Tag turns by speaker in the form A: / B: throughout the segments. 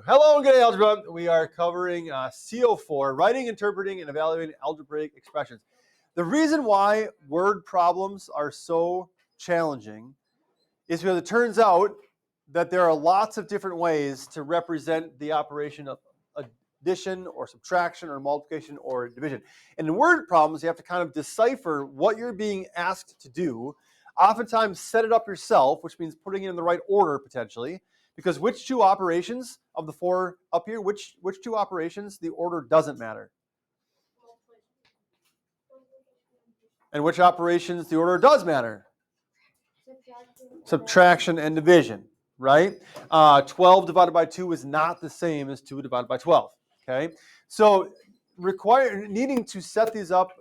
A: Hello and good day, Algebra. We are covering CO4, writing, interpreting, and evaluating algebraic expressions. The reason why word problems are so challenging is because it turns out that there are lots of different ways to represent the operation of addition or subtraction or multiplication or division. And in word problems, you have to kind of decipher what you're being asked to do, oftentimes set it up yourself, which means putting it in the right order potentially. Because which two operations of the four up here, which two operations, the order doesn't matter. And which operations the order does matter? Subtraction and division, right? 12 divided by 2 is not the same as 2 divided by 12, okay? So needing to set these up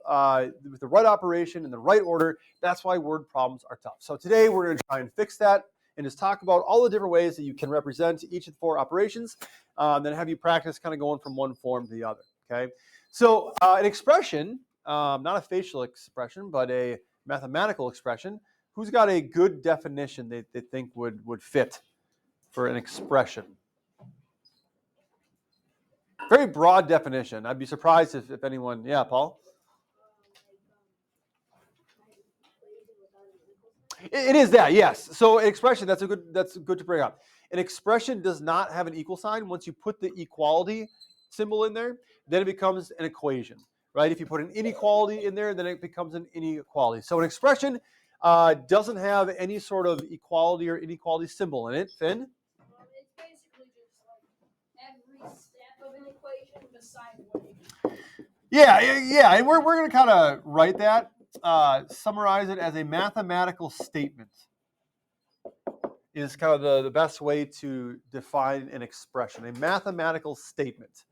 A: with the right operation in the right order, that's why word problems are tough. So today we're going to try and fix that and just talk about all the different ways that you can represent each of the four operations, then have you practice kind of going from one form to the other, okay? So an expression, not a facial expression, but a mathematical expression, who's got a good definition they think would fit for an expression? Very broad definition. I'd be surprised if anyone, yeah, Paul? It is that, yes. So an expression, that's good to bring up. An expression does not have an equal sign. Once you put the equality symbol in there, then it becomes an equation, right? If you put an inequality in there, then it becomes an inequality. So an expression doesn't have any sort of equality or inequality symbol in it. Finn?
B: It's basically just like every step of an equation besides one.
A: Yeah, and we're going to kind of write that, summarize it as a mathematical statement is kind of the best way to define an expression, a mathematical statement,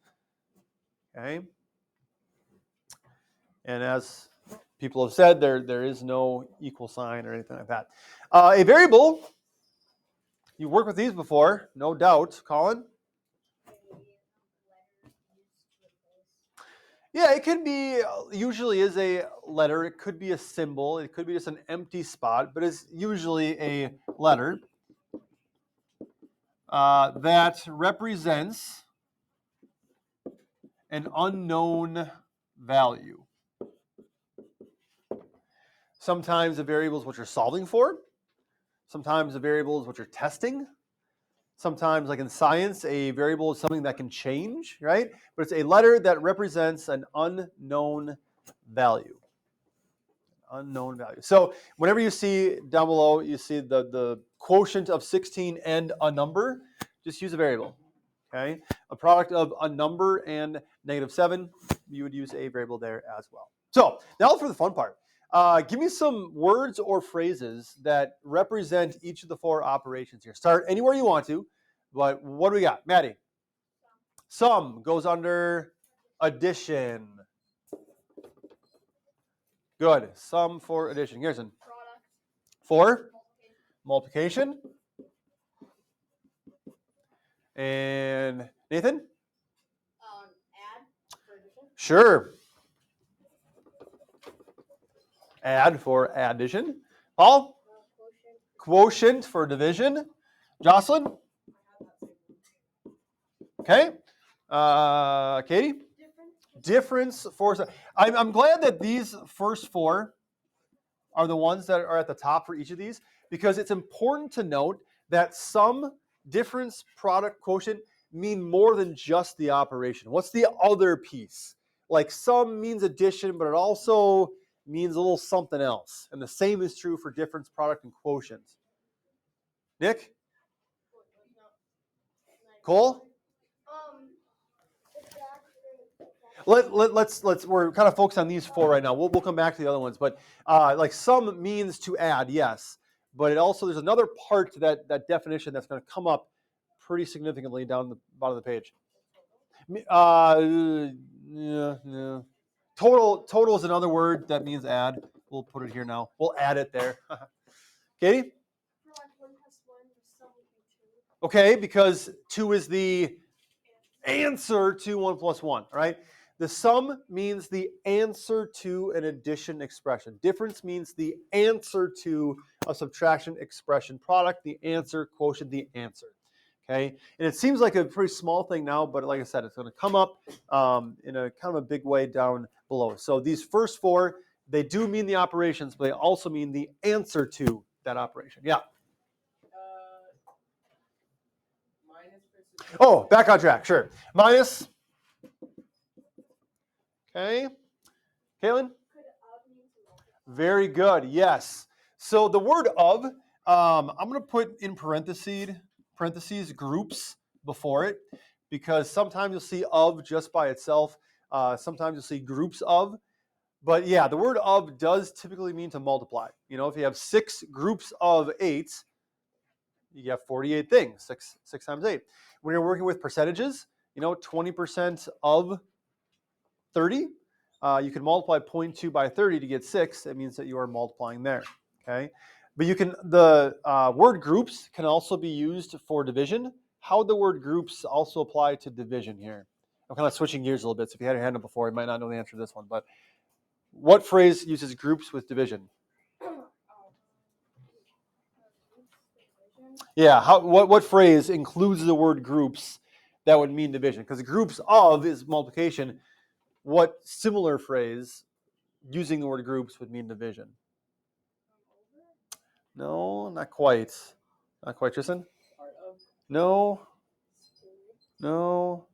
A: okay? And as people have said, there is no equal sign or anything like that. A variable, you've worked with these before, no doubt, Colin? Yeah, it could be, usually is a letter, it could be a symbol, it could be just an empty spot, but it's usually a letter that represents an unknown value. Sometimes the variable is what you're solving for. Sometimes the variable is what you're testing. Sometimes, like in science, a variable is something that can change, right? But it's a letter that represents an unknown value. Unknown value. So whenever you see down below, you see the quotient of 16 and a number, just use a variable, okay? A product of a number and -7, you would use a variable there as well. So now for the fun part. Give me some words or phrases that represent each of the four operations here. Start anywhere you want to, but what do we got? Maddie? Sum goes under addition. Good. Sum for addition. Garrison?
B: Product.
A: For multiplication. And Nathan?
B: Add for addition.
A: Sure. Add for addition. Paul? Quotient for division. Jocelyn? Okay. Katie? Difference for. I'm glad that these first four are the ones that are at the top for each of these, because it's important to note that sum, difference, product, quotient mean more than just the operation. What's the other piece? Like sum means addition, but it also means a little something else. And the same is true for difference, product, and quotient. Nick? Cole? Let's we're kind of focused on these four right now. We'll come back to the other ones, but like sum means to add, yes, but it also there's another part to that definition that's going to come up pretty significantly down the bottom of the page. Yeah. Total is another word that means add. We'll put it here now. We'll add it there. Katie? Okay, because 2 is the answer to 1 plus 1, right? The sum means the answer to an addition expression. Difference means the answer to a subtraction expression. Product, the answer. Quotient, the answer. Okay, and it seems like a pretty small thing now, but like I said, it's going to come up in a kind of a big way down below. So these first four, they do mean the operations, but they also mean the answer to that operation. Yeah. Oh, back on track. Sure. Minus. Okay. Caitlin? Very good. Yes. So the word of, I'm going to put in parentheses groups before it, because sometimes you'll see of just by itself. Sometimes you'll see groups of. But yeah, the word of does typically mean to multiply. You know, if you have 6 groups of 8, you get 48 things. 6 times 8. When you're working with percentages, you know, 20% of 30, you can multiply 0.2 by 30 to get 6. It means that you are multiplying there. Okay, but you can the word groups can also be used for division. How the word groups also apply to division here? I'm kind of switching gears a little bit. So if you had your hand up before, you might not know the answer to this one. But what phrase uses groups with division? Yeah, what phrase includes the word groups that would mean division? Because groups of is multiplication. What similar phrase using the word groups would mean division? No, not quite. Not quite, Tristan? No. No.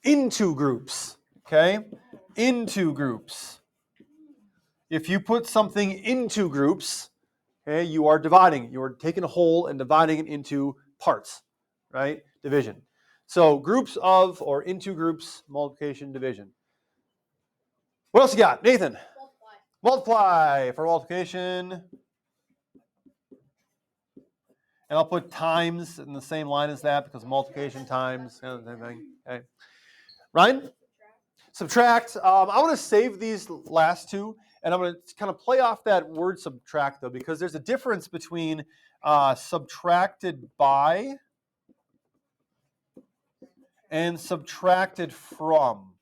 A: Into groups. Okay? Into groups. If you put something into groups, okay, you are dividing. You are taking a whole and dividing it into parts, right? Division. So groups of or into groups, multiplication, division. What else you got? Nathan? Multiply for multiplication. And I'll put times in the same line as that because multiplication times, same thing. Okay. Ryan? Subtract. I want to save these last two, and I'm going to kind of play off that word subtract, though, because there's a difference between subtracted by and subtracted from.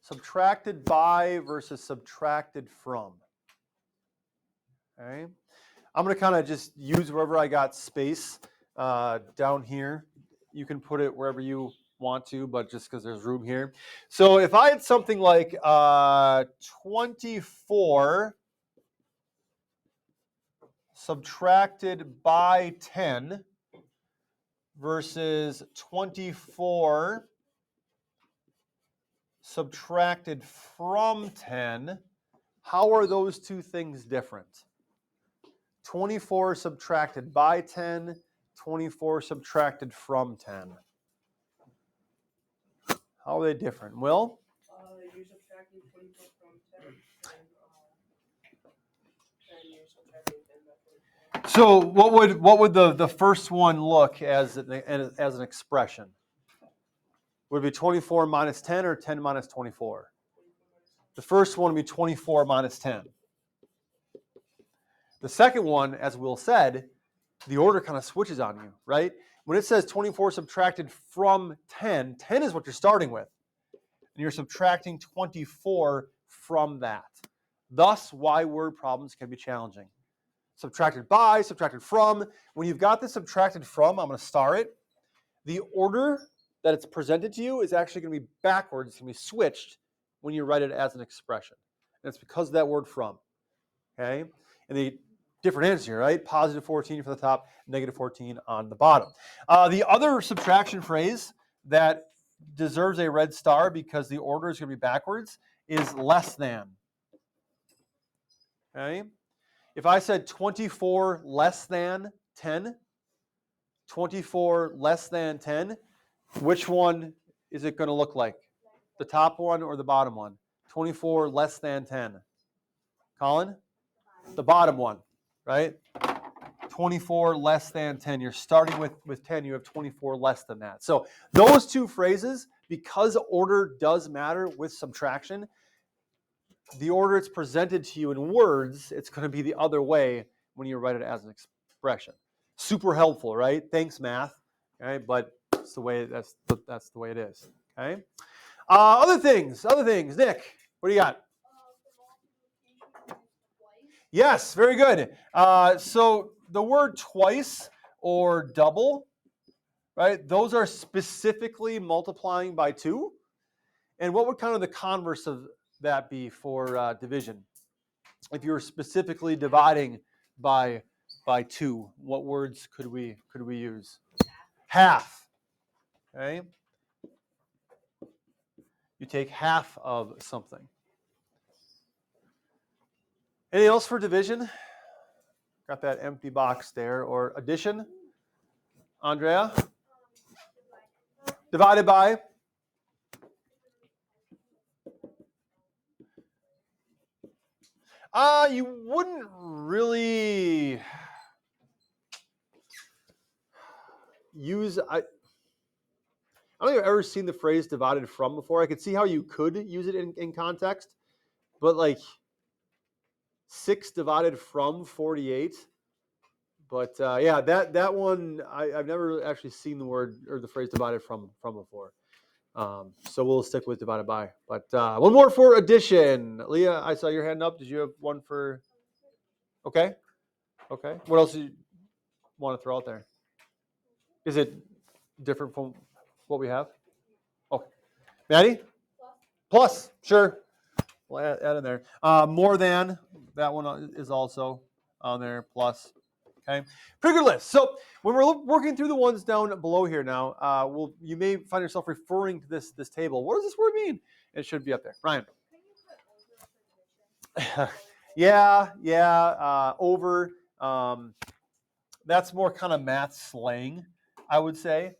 A: Subtracted by versus subtracted from. Okay. I'm going to kind of just use wherever I got space down here. You can put it wherever you want to, but just because there's room here. So if I had something like 24 subtracted by 10 versus 24 subtracted from 10, how are those two things different? 24 subtracted by 10, 24 subtracted from 10. How are they different? Will?
C: You're subtracting 24 from 10. And you're subtracting 10 by 24.
A: So what would the first one look as an expression? Would it be 24 minus 10 or 10 minus 24? The first one would be 24 minus 10. The second one, as Will said, the order kind of switches on you, right? When it says 24 subtracted from 10, 10 is what you're starting with. And you're subtracting 24 from that. Thus, why word problems can be challenging. Subtracted by, subtracted from. When you've got this subtracted from, I'm going to star it. The order that it's presented to you is actually going to be backwards. It's going to be switched when you write it as an expression. And it's because of that word from. Okay? And the different answers here, right? Positive 14 for the top, negative 14 on the bottom. The other subtraction phrase that deserves a red star because the order is going to be backwards is less than. Okay? If I said 24 less than 10, 24 less than 10, which one is it going to look like? The top one or the bottom one? 24 less than 10. Colin? The bottom one, right? 24 less than 10. You're starting with 10. You have 24 less than that. So those two phrases, because order does matter with subtraction, the order it's presented to you in words, it's going to be the other way when you write it as an expression. Super helpful, right? Thanks, math. Okay, but it's the way that's the way it is. Okay. Other things. Nick, what do you got? Yes, very good. So the word twice or double, right? Those are specifically multiplying by 2. And what would kind of the converse of that be for division? If you were specifically dividing by 2, what words could we use? Half. Okay. You take half of something. Anything else for division? Got that empty box there. Or addition? Andrea? Divided by? You wouldn't really use. I don't think I've ever seen the phrase divided from before. I could see how you could use it in context, but like 6 divided from 48. But yeah, that one I've never actually seen the word or the phrase divided from before. So we'll stick with divided by. But one more for addition. Leah, I saw your hand up. Did you have one for? Okay. Okay. What else do you want to throw out there? Is it different from what we have? Okay. Maddie? Plus. Sure. We'll add in there. More than, that one is also on there. Plus. Okay. Pretty good list. So when we're working through the ones down below here now, you may find yourself referring to this table. What does this word mean? It should be up there. Ryan. Yeah. Over. That's more kind of math slang, I would say.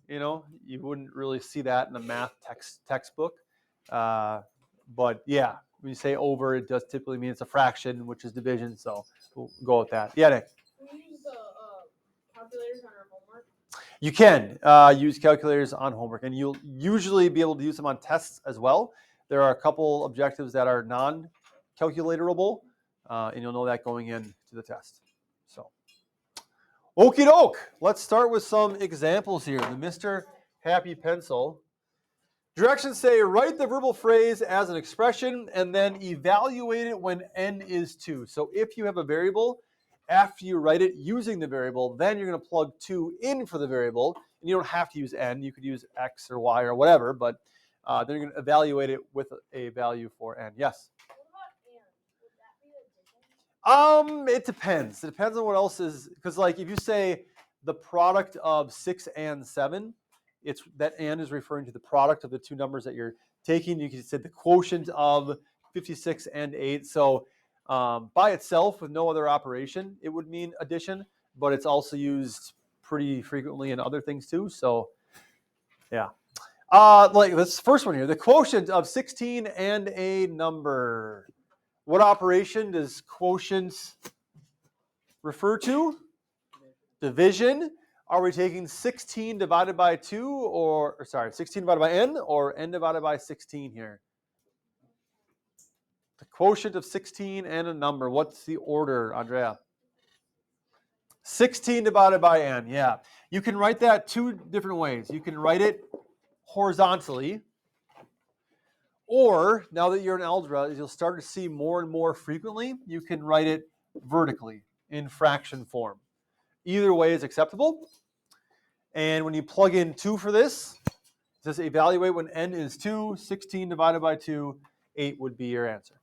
A: You wouldn't really see that in a math textbook. But yeah, when you say over, it does typically mean it's a fraction, which is division. So we'll go with that. Yeah, Nick.
C: Can we use the calculators on our homework?
A: You can use calculators on homework, and you'll usually be able to use them on tests as well. There are a couple objectives that are non-calculatorable, and you'll know that going into the test. So, okie doke. Let's start with some examples here. The Mr. Happy Pencil. Directions say write the verbal phrase as an expression and then evaluate it when n is 2. So if you have a variable, after you write it using the variable, then you're going to plug 2 in for the variable. And you don't have to use n. You could use x or y or whatever, but then you're going to evaluate it with a value for n. Yes?
B: What about and? Would that be addition?
A: It depends. It depends on what else is, because like if you say the product of 6 and 7, it's that and is referring to the product of the two numbers that you're taking. You can say the quotient of 56 and 8. So by itself with no other operation, it would mean addition, but it's also used pretty frequently in other things too. So yeah. Like this first one here, the quotient of 16 and a number. What operation does quotient refer to? Division. Are we taking 16 divided by 2 or 16 divided by n or n divided by 16 here? The quotient of 16 and a number. What's the order, Andrea? 16 divided by n, yeah. You can write that 2 different ways. You can write it horizontally, or now that you're in algebra, as you'll start to see more and more frequently, you can write it vertically in fraction form. Either way is acceptable. And when you plug in 2 for this, it says evaluate when n is 2. 16 divided by 2, 8 would be your answer.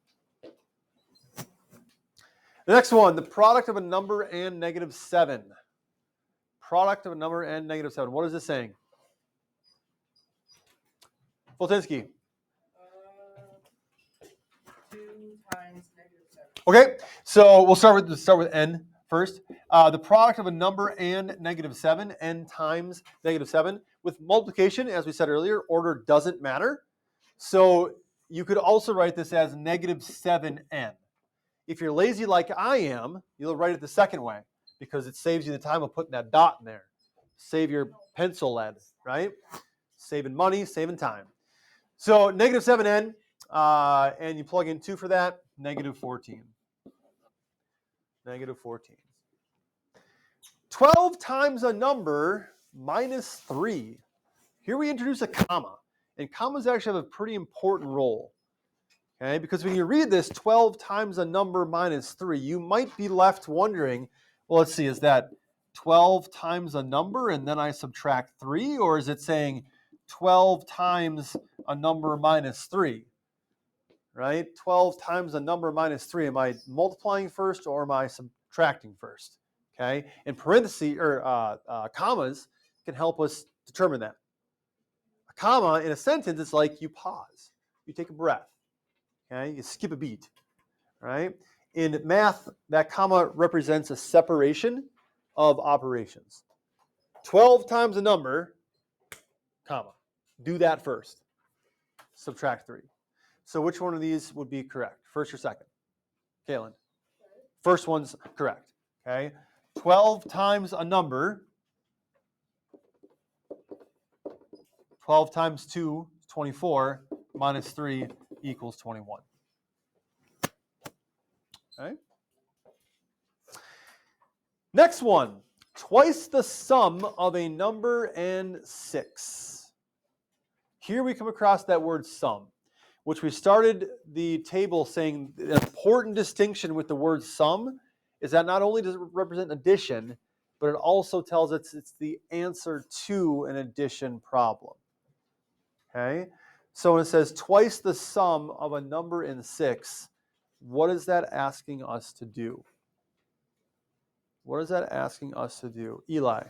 A: The next one, the product of a number and negative 7. Product of a number and negative 7. What is this saying? Voltinsky.
C: 2 times negative 7.
A: Okay, so we'll start with n first. The product of a number and negative 7, n times negative 7. With multiplication, as we said earlier, order doesn't matter. So you could also write this as negative 7n. If you're lazy like I am, you'll write it the second way because it saves you the time of putting that dot in there. Save your pencil lead, right? Saving money, saving time. So negative 7n, and you plug in 2 for that, negative 14. Negative 14. 12 times a number minus 3. Here we introduce a comma, and commas actually have a pretty important role. Okay, because when you read this 12 times a number minus 3, you might be left wondering, well, let's see, is that 12 times a number and then I subtract 3? Or is it saying 12 times a number minus 3? Right? 12 times a number minus 3. Am I multiplying first or am I subtracting first? Okay, and parentheses or commas can help us determine that. A comma in a sentence is like you pause, you take a breath. Okay, you skip a beat, right? In math, that comma represents a separation of operations. 12 times a number, comma. Do that first. Subtract 3. So which one of these would be correct? First or second? Kaylin. First one's correct. Okay. 12 times a number. 12 times 2 is 24. Minus 3 equals 21. Okay. Next one. Twice the sum of a number and 6. Here we come across that word sum, which we started the table saying the important distinction with the word sum is that not only does it represent addition, but it also tells us it's the answer to an addition problem. Okay? So when it says twice the sum of a number and 6, what is that asking us to do? What is that asking us to do? Eli.
B: I'd say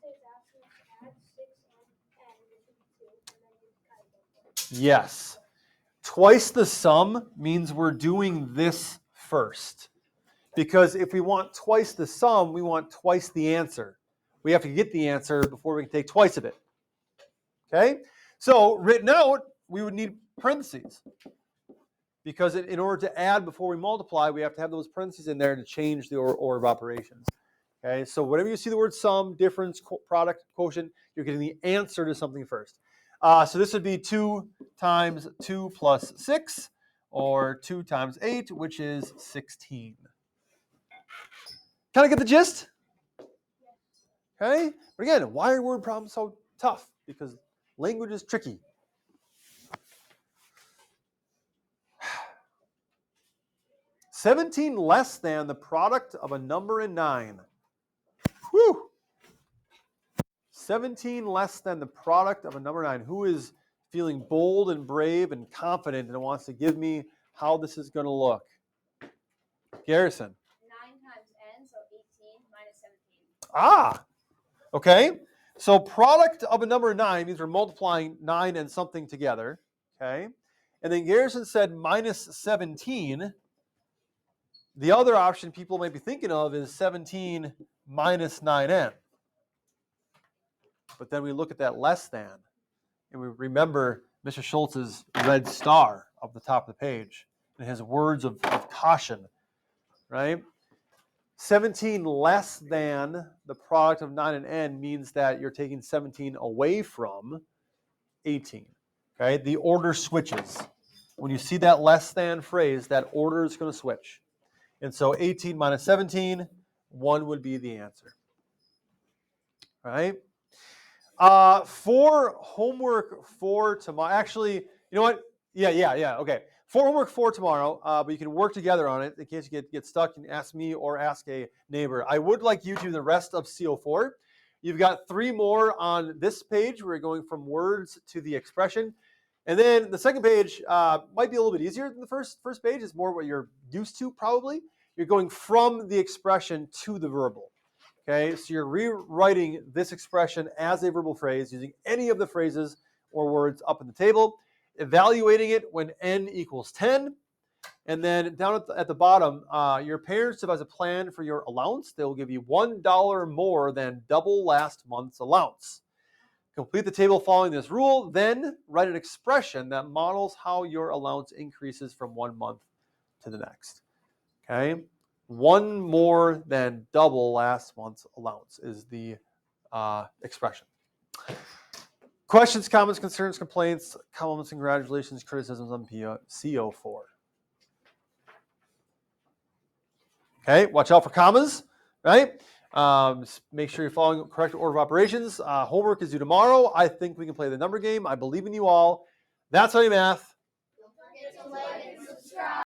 B: it's asking us to add 6 and n, which would be 2, and then you kind of go for it.
A: Yes. Twice the sum means we're doing this first. Because if we want twice the sum, we want twice the answer. We have to get the answer before we can take twice of it. Okay? So written out, we would need parentheses. Because in order to add before we multiply, we have to have those parentheses in there to change the order of operations. Okay? So whenever you see the word sum, difference, product, quotient, you're getting the answer to something first. So this would be 2 times 2 plus 6, or 2 times 8, which is 16. Kind of get the gist? Okay? But again, why are word problems so tough? Because language is tricky. $17 less than the product of a number and 9. Whew! 17 less than the product of a number 9. Who is feeling bold and brave and confident and wants to give me how this is going to look? Garrison.
B: 9 times n, so 18 minus 17.
A: Ah! Okay. So product of a number 9 means we're multiplying 9 and something together. Okay. And then Garrison said minus 17. The other option people might be thinking of is 17 minus 9n. But then we look at that less than, and we remember Mr. Schultz's red star up the top of the page and his words of caution, right? 17 less than the product of 9 and n means that you're taking 17 away from 18. Okay, the order switches. When you see that less than phrase, that order is going to switch. And so 18 minus 17, 1 would be the answer. All right? For homework for tomorrow, actually, you know what? Yeah, okay. For homework for tomorrow, but you can work together on it in case you get stuck and ask me or ask a neighbor. I would like you to do the rest of CO4. You've got 3 more on this page. We're going from words to the expression. And then the second page might be a little bit easier than the first page. It's more what you're used to, probably. You're going from the expression to the verbal. Okay, so you're rewriting this expression as a verbal phrase using any of the phrases or words up in the table, evaluating it when n equals 10. And then down at the bottom, your parents devise a plan for your allowance. They will give you $1 more than double last month's allowance. Complete the table following this rule, then write an expression that models how your allowance increases from one month to the next. Okay, 1 more than double last month's allowance is the expression. Questions, comments, concerns, complaints, compliments, congratulations, criticisms on CO4. Okay, watch out for commas, right? Make sure you're following correct order of operations. Homework is due tomorrow. I think we can play the number game. I believe in you all. That's how you math.